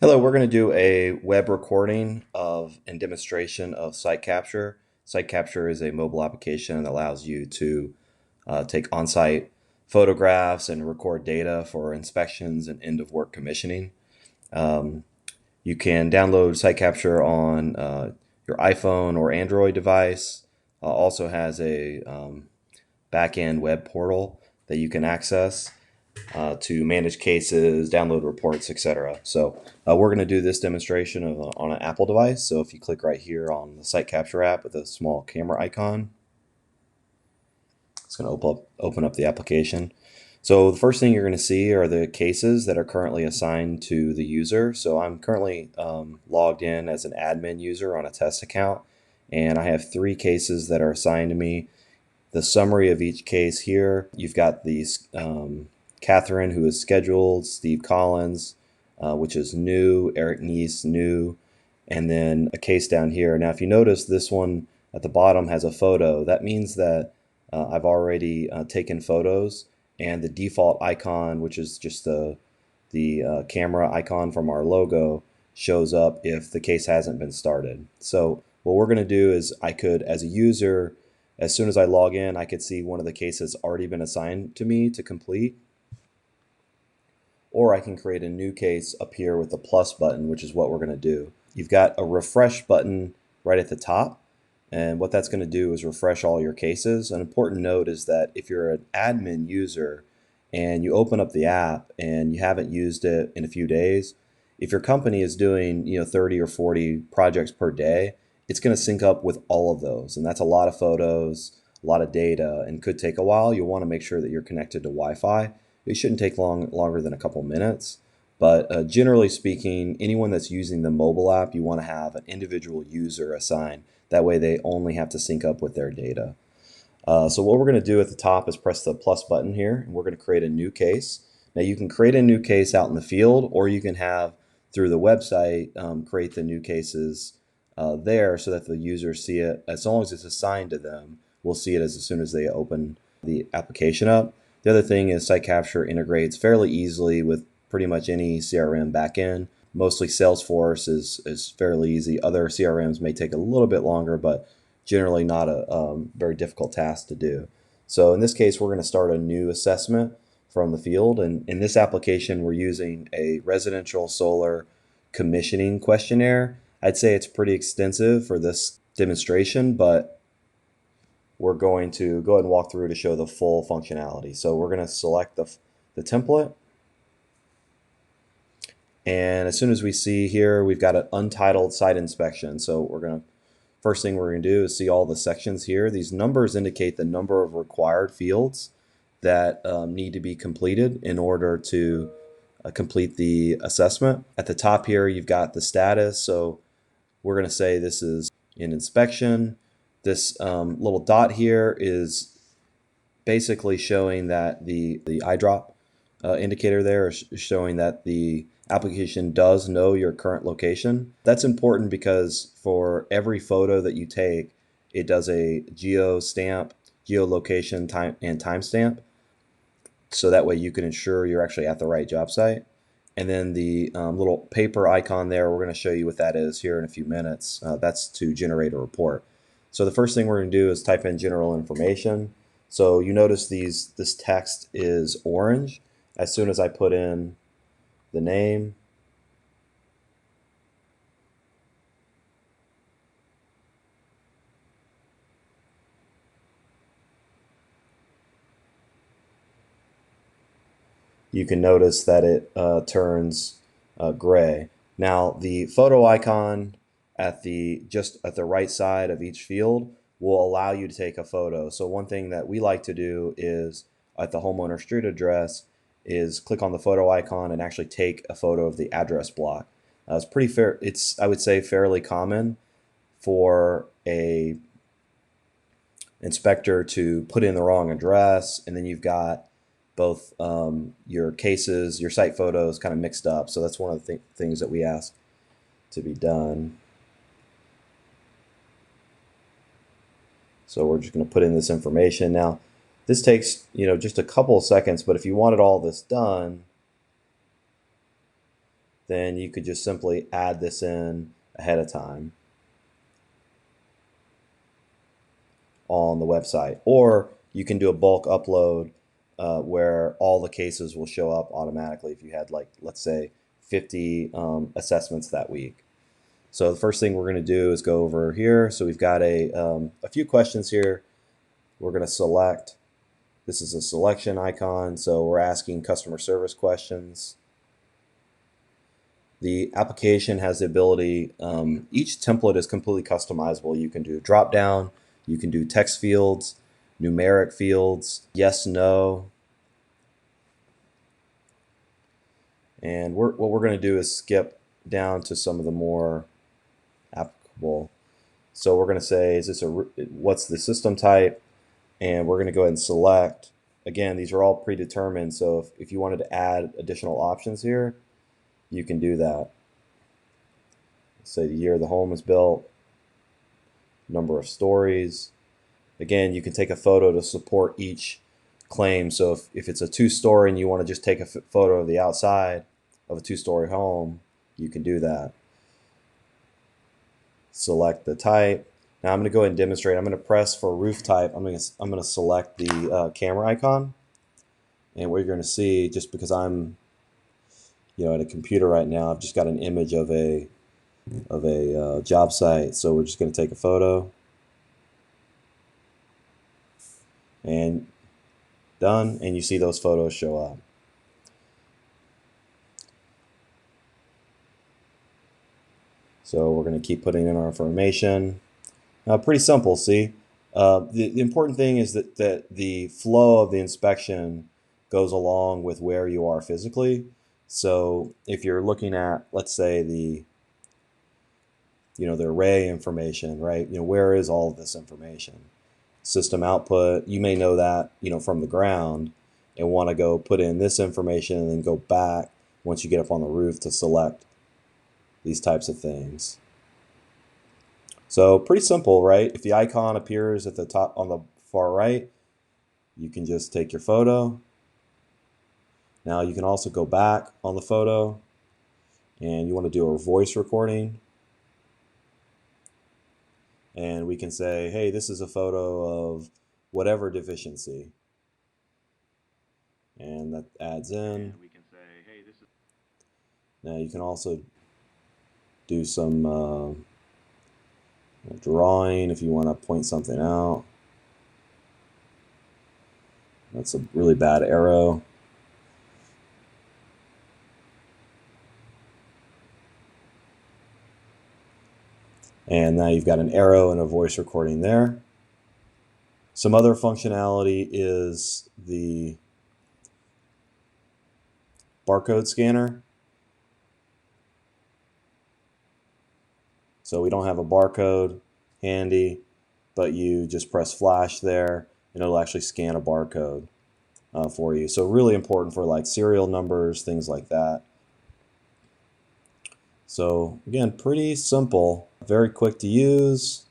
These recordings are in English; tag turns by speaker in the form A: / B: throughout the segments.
A: Hello, we're going to do a web recording of and demonstration of SiteCapture. SiteCapture is a mobile application that allows you to take on-site photographs and record data for inspections and end-of-work commissioning. Um, you can download SiteCapture on your iPhone or Android device. Also has a back-end web portal that you can access to manage cases, download reports, etc. So we're going to do this demonstration on an Apple device. So if you click right here on the SiteCapture app with a small camera icon, it's going to open up the application. So the first thing you're going to see are the cases that are currently assigned to the user. So I'm currently logged in as an admin user on a test account, and I have 3 cases that are assigned to me. The summary of each case here, you've got these Catherine, who is scheduled, Steve Collins, which is new, Eric Neese, new, and then a case down here. Now, if you notice, this one at the bottom has a photo. That means that I've already taken photos, and the default icon, which is just the camera icon from our logo, shows up if the case hasn't been started. So what we're going to do is I could, as a user, as soon as I log in, I could see one of the cases already been assigned to me to complete, or I can create a new case up here with the plus button, which is what we're going to do. You've got a refresh button right at the top, and what that's going to do is refresh all your cases. An important note is that if you're an admin user and you open up the app and you haven't used it in a few days, if your company is doing 30 or 40 projects per day, it's going to sync up with all of those, and that's a lot of photos, a lot of data, and could take a while. You'll want to make sure that you're connected to Wi-Fi. It shouldn't take longer than a couple minutes. But generally speaking, anyone that's using the mobile app, you want to have an individual user assigned. That way they only have to sync up with their data. So what we're going to do at the top is press the plus button here, and we're going to create a new case. Now you can create a new case out in the field, or you can have, through the website, create the new cases there so that the users see it. As long as it's assigned to them, we'll see it as soon as they open the application up. The other thing is SiteCapture integrates fairly easily with pretty much any CRM backend. Mostly Salesforce is fairly easy. Other CRMs may take a little bit longer, but generally not a very difficult task to do. So in this case, we're going to start a new assessment from the field. And in this application, we're using a residential solar commissioning questionnaire. I'd say it's pretty extensive for this demonstration, but we're going to go ahead and walk through to show the full functionality. So we're going to select the template. And as soon as we see here, we've got an untitled site inspection. So first thing we're going to do is see all the sections here. These numbers indicate the number of required fields that need to be completed in order to complete the assessment. At the top here, you've got the status. So we're going to say this is in inspection. This little dot here is basically showing that the eyedrop indicator there is showing that the application does know your current location. That's important because for every photo that you take, it does a geolocation and timestamp. So that way you can ensure you're actually at the right job site. And then the little paper icon there, we're going to show you what that is here in a few minutes. That's to generate a report. So the first thing we're going to do is type in general information. So you notice this text is orange. As soon as I put in the name, you can notice that it turns gray. Now the photo icon just at the right side of each field will allow you to take a photo. So one thing that we like to do is at the homeowner street address is click on the photo icon and actually take a photo of the address block. It's pretty fair. It's, I would say, fairly common for a inspector to put in the wrong address, and then you've got both your cases, your site photos kind of mixed up. So that's one of the things that we ask to be done. So we're just going to put in this information. Now, this takes just a couple of seconds, but if you wanted all this done, then you could just simply add this in ahead of time on the website. Or you can do a bulk upload where all the cases will show up automatically if you had, like, let's say 50 assessments that week. So the first thing we're going to do is go over here. So we've got a few questions here. We're going to select. This is a selection icon, so we're asking customer service questions. The application has the ability, each template is completely customizable. You can do drop down, you can do text fields, numeric fields, yes, no. And what we're going to do is skip down to some of the more applicable. So we're going to say, what's the system type? And we're going to go ahead and select. Again, these are all predetermined, so if you wanted to add additional options here, you can do that. Say the year the home was built, number of stories. Again, you can take a photo to support each claim. So if it's a 2-story and you want to just take a photo of the outside of a 2-story home, you can do that. Select the type. Now I'm going to go ahead and demonstrate. I'm going to press for roof type. I'm going to select the camera icon, and what you're going to see, just because I'm at a computer right now, I've just got an image of a job site. So we're just going to take a photo, and done. And you see those photos show up. So we're going to keep putting in our information. Pretty simple, see? The important thing is that the flow of the inspection goes along with where you are physically. So if you're looking at, let's say, the array information, right? Where is all of this information? System output, you may know that, from the ground, and want to go put in this information and then go back once you get up on the roof to select these types of things. So pretty simple, right? If the icon appears at the top on the far right, you can just take your photo. Now you can also go back on the photo, and you want to do a voice recording. And we can say, hey, this is a photo of whatever deficiency. And that adds in.
B: And we can say, hey, this is.
A: Now you can also do some drawing if you want to point something out. That's a really bad arrow. And now you've got an arrow and a voice recording there. Some other functionality is the barcode scanner. So we don't have a barcode handy, but you just press flash there and it'll actually scan a barcode for you. So really important for like serial numbers, things like that. So again, pretty simple, very quick to use.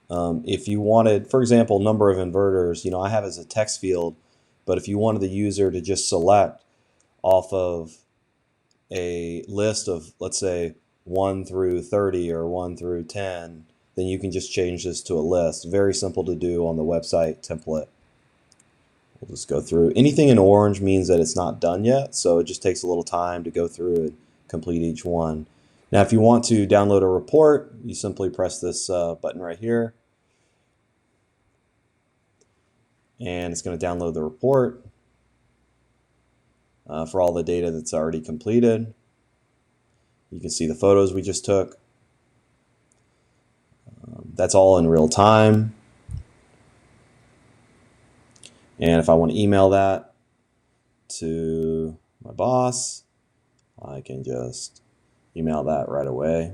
A: If you wanted, for example, number of inverters, I have as a text field, but if you wanted the user to just select off of a list of, let's say, 1 through 30 or 1 through 10, then you can just change this to a list. Very simple to do on the website template. We'll just go through. Anything in orange means that it's not done yet, so it just takes a little time to go through and complete each one. Now, if you want to download a report, you simply press this button right here, and it's going to download the report for all the data that's already completed. You can see the photos we just took. That's all in real time. And if I want to email that to my boss, I can just email that right away.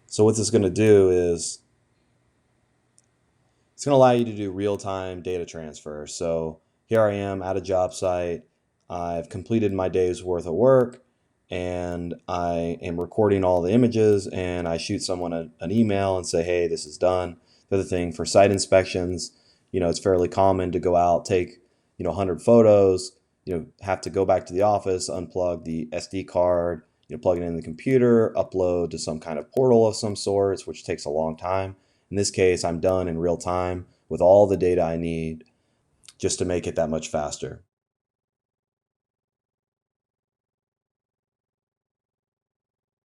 A: So what this is going to do is it's going to allow you to do real-time data transfer. So here I am at a job site. I've completed my day's worth of work, and I am recording all the images, and I shoot someone an email and say, hey, this is done. The other thing, for site inspections, it's fairly common to go out, take 100 photos, have to go back to the office, unplug the SD card, plug it in the computer, upload to some kind of portal of some sorts, which takes a long time. In this case, I'm done in real time with all the data I need just to make it that much faster.